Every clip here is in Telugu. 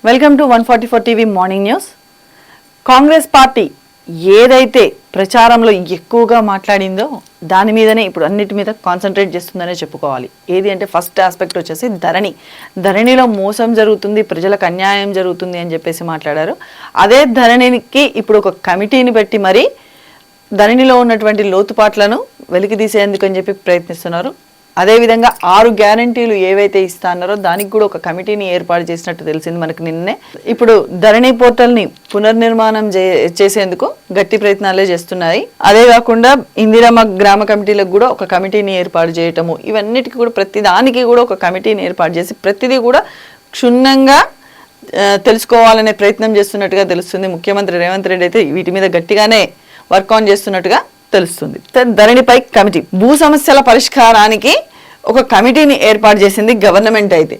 Welcome to 144 TV morning news. Congress party ఏదైతే ప్రచారంలో ఎక్కువగా మాట్లాడిందో దాని మీదనే ఇప్పుడు అన్నిటి మీద కాన్సన్ట్రేట్ చేస్తుందనే చెప్పుకోవాలి. ఏది అంటే ఫస్ట్ ఆస్పెక్ట్ వచ్చేసి ధరణిలో మోసం జరుగుతుంది, ప్రజలకు అన్యాయం జరుగుతుంది అని చెప్పేసి మాట్లాడారు. అదే ధరణికి ఇప్పుడు ఒక కమిటీని పెట్టి మరి ధరణిలో ఉన్నటువంటి లోతుపాట్లను వెలికి తీసేందుకు అని చెప్పి ప్రయత్నిస్తున్నారు. అదేవిధంగా 6 గ్యారంటీలు ఏవైతే ఇస్తా అన్నారో దానికి కూడా ఒక కమిటీని ఏర్పాటు చేసినట్టు తెలిసింది మనకు నిన్నే. ఇప్పుడు ధరణి పోర్టల్ని పునర్నిర్మాణం చేసేందుకు గట్టి ప్రయత్నాలే చేస్తున్నాయి. అదే కాకుండా ఇందిరమ్మ గ్రామ కమిటీలకు కూడా ఒక కమిటీని ఏర్పాటు చేయటము, ఇవన్నిటికీ కూడా ప్రతి దానికి కూడా ఒక కమిటీని ఏర్పాటు చేసి ప్రతిదీ కూడా క్షుణ్ణంగా తెలుసుకోవాలనే ప్రయత్నం చేస్తున్నట్టుగా తెలుస్తుంది. ముఖ్యమంత్రి రేవంత్ రెడ్డి అయితే వీటి మీద గట్టిగానే వర్క్ ఆన్ చేస్తున్నట్టుగా తెలుస్తుంది. ధరణిపై కమిటీ భూ సమస్యల పరిష్కారానికి ఒక కమిటీని ఏర్పాటు చేసింది గవర్నమెంట్. అయితే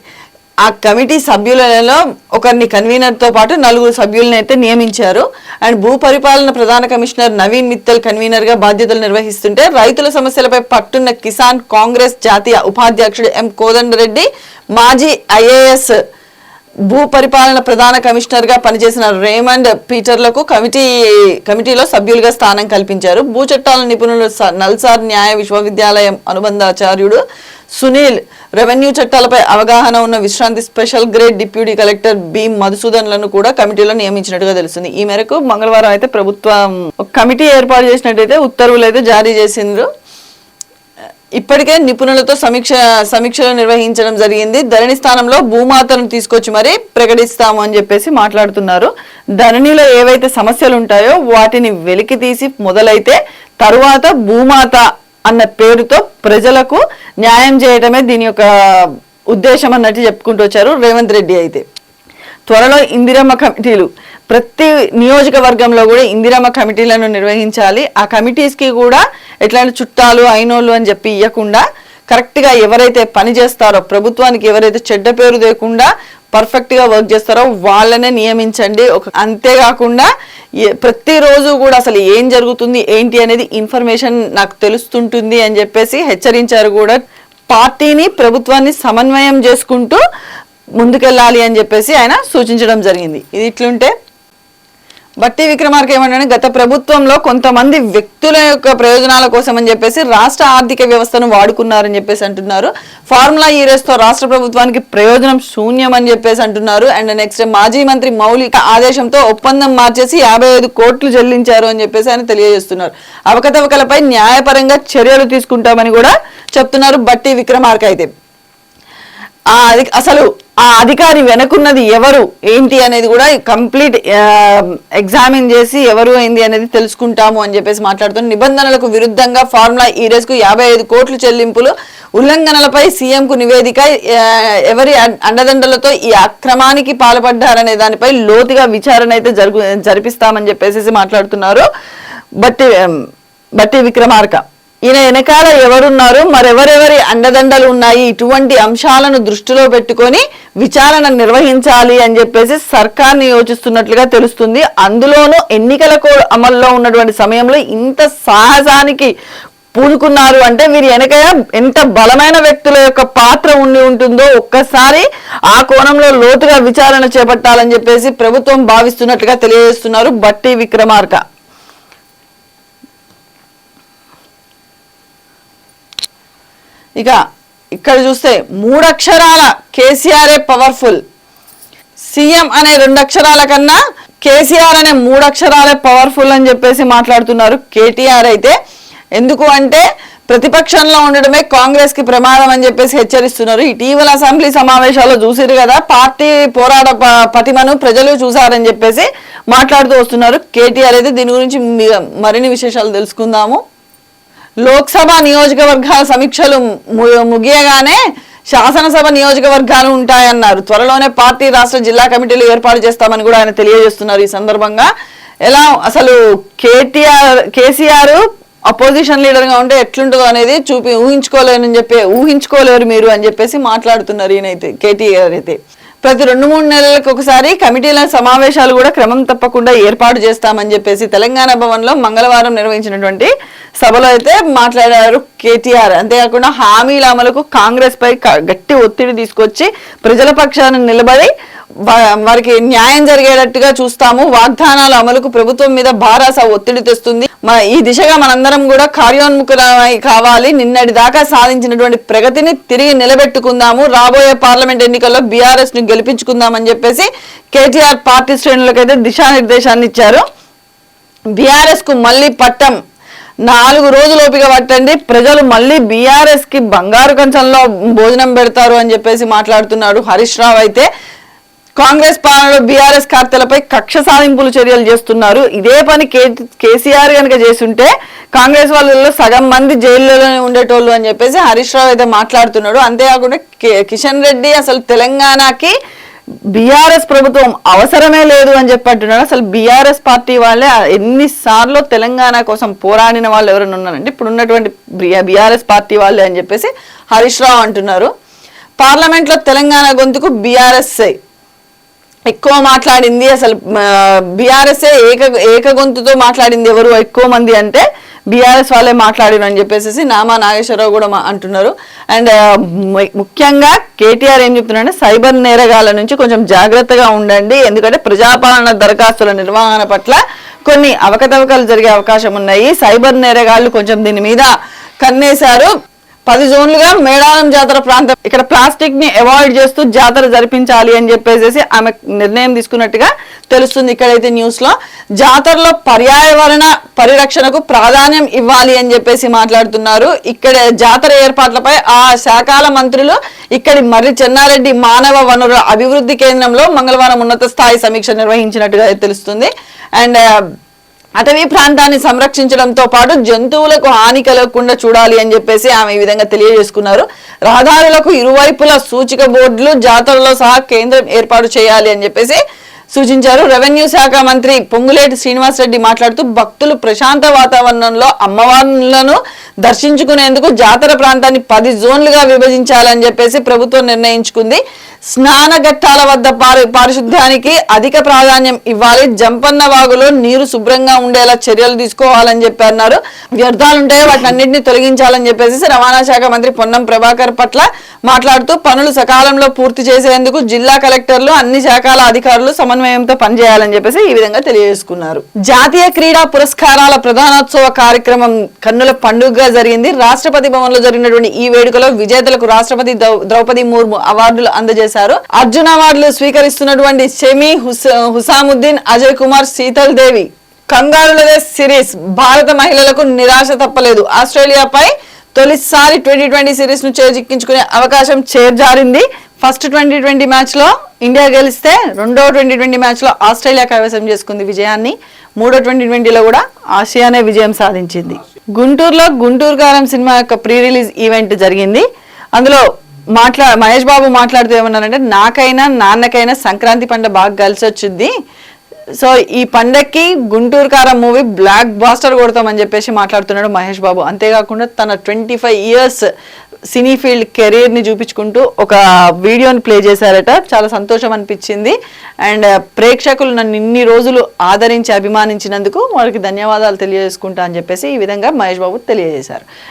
ఆ కమిటీ సభ్యులలో ఒకరిని కన్వీనర్తో పాటు 4 సభ్యులను అయితే నియమించారు. అండ్ భూ పరిపాలన ప్రధాన కమిషనర్ నవీన్ మిత్తల్ కన్వీనర్గా బాధ్యతలు నిర్వహిస్తుంటే రైతుల సమస్యలపై పట్టున్న కిసాన్ కాంగ్రెస్ జాతీయ ఉపాధ్యక్షుడు ఎం కోదండరెడ్డి, మాజీ ఐఏఎస్ భూ పరిపాలన ప్రధాన కమిషనర్గా పనిచేసిన రేమండ్ పీటర్లకు కమిటీలో సభ్యులుగా స్థానం కల్పించారు. భూ చట్టాల నిపుణులు నల్సార్ న్యాయ విశ్వవిద్యాలయం అనుబంధాచార్యుడు సునీల్, రెవెన్యూ చట్టాలపై అవగాహన ఉన్న విశ్రాంతి special grade deputy collector B మధుసూదన్లను కూడా కమిటీలో నియమించినట్టుగా తెలుస్తుంది. ఈ మేరకు మంగళవారం అయితే ప్రభుత్వం ఒక కమిటీ ఏర్పాటు చేసినట్టయితే ఉత్తర్వులు అయితే జారీ చేసిండ్రు. ఇప్పటికే నిపుణులతో సమీక్షలు నిర్వహించడం జరిగింది. ధరణి స్థానంలో భూమాతను తీసుకొచ్చి మరీ ప్రకటిస్తాము అని చెప్పేసి మాట్లాడుతున్నారు. ధరణిలో ఏవైతే సమస్యలు ఉంటాయో వాటిని వెలికి తీసి మొదలైతే తరువాత భూమాత అన్న పేరుతో ప్రజలకు న్యాయం చేయడమే దీని యొక్క ఉద్దేశం అన్నట్టు చెప్పుకుంటూ వచ్చారు రేవంత్ రెడ్డి. అయితే త్వరలో ఇందిరమ్మ కమిటీలు ప్రతి నియోజకవర్గంలో కూడా ఇందిరమ్మ కమిటీలను నిర్వహించాలి. ఆ కమిటీస్కి కూడా ఎట్లాంటి చుట్టాలు అయినోళ్ళు అని చెప్పి ఇవ్వకుండా కరెక్ట్గా ఎవరైతే పని చేస్తారో, ప్రభుత్వానికి ఎవరైతే చెడ్డ పేరు లేకుండా పర్ఫెక్ట్గా వర్క్ చేస్తారో వాళ్ళనే నియమించండి. అంతేకాకుండా ప్రతిరోజు కూడా అసలు ఏం జరుగుతుంది ఏంటి అనేది ఇన్ఫర్మేషన్ నాకు తెలుస్తుంటుంది అని చెప్పేసి హెచ్చరించారు కూడా. పార్టీని ప్రభుత్వాన్ని సమన్వయం చేసుకుంటూ ముందుకెళ్ళాలి అని చెప్పేసి ఆయన సూచించడం జరిగింది. ఇది ఇట్లుంటే బట్టి విక్రమార్క ఏమంటే గత ప్రభుత్వంలో కొంతమంది వ్యక్తుల యొక్క ప్రయోజనాల కోసం అని చెప్పేసి రాష్ట్ర ఆర్థిక వ్యవస్థను వాడుకున్నారని చెప్పేసి అంటున్నారు. ఫార్ములా ఈ రేస్తో రాష్ట్ర ప్రభుత్వానికి ప్రయోజనం శూన్యం అని చెప్పేసి అంటున్నారు. అండ్ నెక్స్ట్ మాజీ మంత్రి మౌలిక ఆదేశంతో ఒప్పందం మార్చేసి 55 కోట్లు చెల్లించారు అని చెప్పేసి ఆయన తెలియజేస్తున్నారు. అవకతవకలపై న్యాయపరంగా చర్యలు తీసుకుంటామని కూడా చెప్తున్నారు బట్టి విక్రమార్క. అయితే అసలు ఆ అధికారి వెనకున్నది ఎవరు ఏంటి అనేది కూడా కంప్లీట్ ఎగ్జామిన్ చేసి ఎవరు ఏంది అనేది తెలుసుకుంటాము అని చెప్పేసి మాట్లాడుతున్నారు. నిబంధనలకు విరుద్ధంగా ఫార్ములా ఈ రేస్కు 55 కోట్లు చెల్లింపులు ఉల్లంఘనలపై సీఎంకు నివేదిక, ఎవరి అండదండలతో ఈ అక్రమానికి పాల్పడ్డారనే దానిపై లోతుగా విచారణ అయితే జరిపిస్తామని చెప్పేసి మాట్లాడుతున్నారు బట్టి విక్రమార్క. ఈయన వెనకాల ఎవరున్నారు, మరెవరెవరి అండదండలు ఉన్నాయి, ఇటువంటి అంశాలను దృష్టిలో పెట్టుకొని విచారణ నిర్వహించాలి అని చెప్పేసి సర్కార్ని యోచిస్తున్నట్లుగా తెలుస్తుంది. అందులోనూ ఎన్నికల కోడ్ అమల్లో ఉన్నటువంటి సమయంలో ఇంత సాహసానికి పూనుకున్నారు అంటే వీరి వెనక ఎంత బలమైన వ్యక్తుల యొక్క పాత్ర ఉంటుందో ఒక్కసారి ఆ కోణంలో లోతుగా విచారణ చేపట్టాలని చెప్పేసి ప్రభుత్వం భావిస్తున్నట్లుగా తెలియజేస్తున్నారు బట్టి విక్రమార్క. ఇక ఇక్కడ చూస్తే 3 అక్షరాల కేసీఆరే పవర్ఫుల్, సీఎం అనే 2 అక్షరాల కన్నా కేసీఆర్ అనే 3 అక్షరాలే పవర్ఫుల్ అని చెప్పేసి మాట్లాడుతున్నారు కేటీఆర్. అయితే ఎందుకు అంటే ప్రతిపక్షంలో ఉండడమే కాంగ్రెస్ కి ప్రమాదం అని చెప్పేసి హెచ్చరిస్తున్నారు. ఇటీవల అసెంబ్లీ సమావేశాల్లో చూసిరు కదా, పార్టీ పోరాట పటిమను ప్రజలు చూసారని చెప్పేసి మాట్లాడుతూ వస్తున్నారు కేటీఆర్. అయితే దీని గురించి మరిన్ని విశేషాలు తెలుసుకుందాము. లోక్సభ నియోజకవర్గాల సమీక్షలు ముగియగానే శాసనసభ నియోజకవర్గాలు ఉంటాయన్నారు. త్వరలోనే పార్టీ రాష్ట్ర జిల్లా కమిటీలు ఏర్పాటు చేస్తామని కూడా ఆయన తెలియజేస్తున్నారు. ఈ సందర్భంగా ఎలా అసలు కేసీఆర్ అపోజిషన్ లీడర్ గా ఉంటే ఎట్లుంటుందో అనేది ఊహించుకోలేరు మీరు అని చెప్పేసి మాట్లాడుతున్నారు ఈయనైతే కేటీఆర్. అయితే ప్రతి 2-3 నెలలకు ఒకసారి కమిటీల సమావేశాలు కూడా క్రమం తప్పకుండా ఏర్పాటు చేస్తామని చెప్పేసి తెలంగాణ భవన్లో మంగళవారం నిర్వహించినటువంటి సభలో అయితే మాట్లాడారు కేటీఆర్. అంతేకాకుండా హామీల అమలుకు కాంగ్రెస్ పై గట్టి ఒత్తిడి తీసుకొచ్చి ప్రజల పక్షాన నిలబడి వారికి న్యాయం జరిగేటట్టుగా చూస్తాము. వాగ్దానాల అమలుకు ప్రభుత్వం మీద భారాస ఒత్తిడి తెస్తుంది. ఈ దిశగా మనందరం కూడా కార్యోన్ముఖులమై కావాలి. నిన్నటి దాకా సాధించినటువంటి ప్రగతిని తిరిగి నిలబెట్టుకుందాము. రాబోయే పార్లమెంట్ ఎన్నికల్లో బీఆర్ఎస్ ని గెలిపించుకుందామని చెప్పేసి కేటీఆర్ పార్టీ శ్రేణులకైతే దిశానిర్దేశాన్ని ఇచ్చారు. బీఆర్ఎస్ కు మళ్ళీ పట్టం 4 రోజులు ఓపిక పట్టండి, ప్రజలు మళ్ళీ బీఆర్ఎస్ కి బంగారు కంచంలో భోజనం పెడతారు అని చెప్పేసి మాట్లాడుతున్నాడు హరీష్ రావు. అయితే కాంగ్రెస్ పాలనలో బీఆర్ఎస్ కార్తెలపై కక్ష సాధింపులు చర్యలు చేస్తున్నారు. ఇదే పని కేసీఆర్ కనుక చేస్తుంటే కాంగ్రెస్ వాళ్ళలో సగం మంది జైల్లోనే ఉండేటోళ్ళు అని చెప్పేసి హరీష్ రావు అయితే మాట్లాడుతున్నాడు. అంతేకాకుండా కిషన్ రెడ్డి అసలు తెలంగాణకి బీఆర్ఎస్ ప్రభుత్వం అవసరమే లేదు అని చెప్పంటున్నాడు. అసలు బీఆర్ఎస్ పార్టీ వాళ్ళే ఎన్నిసార్లు తెలంగాణ కోసం పోరాడిన వాళ్ళు ఎవరైనా ఉన్నారంటే ఇప్పుడు ఉన్నటువంటి బీఆర్ఎస్ పార్టీ వాళ్ళే అని చెప్పేసి హరీష్ రావు అంటున్నారు. పార్లమెంట్ లో తెలంగాణ గొంతుకు బీఆర్ఎస్ ఎక్కువ మాట్లాడింది. అసలు బీఆర్ఎస్ ఏక గొంతుతో మాట్లాడింది ఎవరు ఎక్కువ మంది అంటే బీఆర్ఎస్ వాళ్ళే మాట్లాడిన అని చెప్పేసి నామా నాగేశ్వరరావు కూడా అంటున్నారు. అండ్ ముఖ్యంగా కేటీఆర్ ఏం చెప్తున్నారంటే సైబర్ నేరగాల నుంచి కొంచెం జాగ్రత్తగా ఉండండి, ఎందుకంటే ప్రజాపాలన దరఖాస్తుల నిర్వహణ పట్ల కొన్ని అవకతవకలు జరిగే అవకాశం ఉన్నాయి. సైబర్ నేరగాళ్లు కొంచెం దీని మీద కన్నేశారు. 10 జోన్లుగా మేడారం జాతర ప్రాంతం ఇక్కడ ప్లాస్టిక్ ని అవాయిడ్ చేస్తూ జాతర జరిపించాలి అని చెప్పేసి ఆమె నిర్ణయం తీసుకున్నట్టుగా తెలుస్తుంది. ఇక్కడైతే న్యూస్ లో జాతరలో పర్యావరణ పరిరక్షణకు ప్రాధాన్యం ఇవ్వాలి అని చెప్పేసి మాట్లాడుతున్నారు. ఇక్కడ జాతర ఏర్పాట్లపై ఆ శాఖల మంత్రులు ఇక్కడి మర్రి చెన్నారెడ్డి మానవ వనరుల అభివృద్ధి కేంద్రంలో మంగళవారం ఉన్నత స్థాయి సమీక్ష నిర్వహించినట్టుగా తెలుస్తుంది. అండ్ అటవీ ప్రాంతాన్ని సంరక్షించడంతో పాటు జంతువులకు హాని కలగకుండా చూడాలి అని చెప్పేసి ఆమె ఈ విధంగా తెలియజేసుకున్నారు. రహదారులకు ఇరువైపుల సూచిక బోర్డులు జాతరలో సహా కేంద్రం ఏర్పాటు చేయాలి అని చెప్పేసి సూచించారు. రెవెన్యూ శాఖ మంత్రి పొంగులేటి శ్రీనివాసరెడ్డి మాట్లాడుతూ భక్తులు ప్రశాంత వాతావరణంలో అమ్మవార్లను దర్శించుకునేందుకు జాతర ప్రాంతాన్ని 10 జోన్లుగా విభజించాలని చెప్పేసి ప్రభుత్వం నిర్ణయించుకుంది. స్నాన ఘట్టాల వద్ద పారిశుద్ధ్యానికి అధిక ప్రాధాన్యం ఇవ్వాలి, జంపన్న వాగులో నీరు శుభ్రంగా ఉండేలా చర్యలు తీసుకోవాలని చెప్పి అన్నారు. వ్యర్థాలుంటాయో వాటిని అన్నింటినీ తొలగించాలని చెప్పేసి రవాణా శాఖ మంత్రి పొన్నం ప్రభాకర్ పట్ల మాట్లాడుతూ పనులు సకాలంలో పూర్తి చేసేందుకు జిల్లా కలెక్టర్లు అన్ని శాఖల అధికారులు సమన్వయంతో పనిచేయాలని చెప్పేసి ఈ విధంగా తెలియజేసుకున్నారు. జాతీయ క్రీడా పురస్కారాల ప్రధానోత్సవ కార్యక్రమం కన్నుల పండుగగా జరిగింది. రాష్ట్రపతి భవన్ లో జరిగినటువంటి ఈ వేడుకలో విజేతలకు రాష్ట్రపతి ద్రౌపది ముర్ము అవార్డులు అందజేశారు. అర్జున్ అవార్డులు స్వీకరిస్తున్నటువంటి షమి హుసాముద్దీన్, అజయ్ కుమార్, శీతల్ దేవి కంగారుల సిరీస్ భారత మహిళలకు నిరాశ తప్పలేదు. ఆస్ట్రేలియాపై తొలిసారి 2020 సిరీస్ ను చేజిక్కించుకునే అవకాశం చేజారింది. ఫస్ట్ 2020 మ్యాచ్ లో ఇండియా గెలిస్తే రెండో 2020 మ్యాచ్ లో ఆస్ట్రేలియా కైవసం చేసుకుంది విజయాన్ని. మూడో 2020లో కూడా ఆసియానే విజయం సాధించింది. గుంటూరులో గుంటూరు కారం సినిమా యొక్క ప్రీ రిలీజ్ ఈవెంట్ జరిగింది. అందులో మహేష్ బాబు మాట్లాడుతూ ఏమన్నారంటే నాకైనా నాన్నకైనా సంక్రాంతి పండుగ బాగా కలిసి వచ్చింది. సో ఈ పండక్కి గుంటూరు కారం మూవీ బ్లాక్ బాస్టర్ కొడతామని చెప్పేసి మాట్లాడుతున్నాడు మహేష్ బాబు. అంతేకాకుండా తన 25 years సినీ ఫీల్డ్ కెరీర్ ని చూపించుకుంటూ ఒక వీడియోని ప్లే చేశారట. చాలా సంతోషం అనిపించింది. అండ్ ప్రేక్షకులు నన్ను ఇన్ని రోజులు ఆదరించి అభిమానించినందుకు వారికి ధన్యవాదాలు తెలియజేసుకుంటా అని చెప్పేసి ఈ విధంగా మహేష్ బాబు తెలియజేశారు.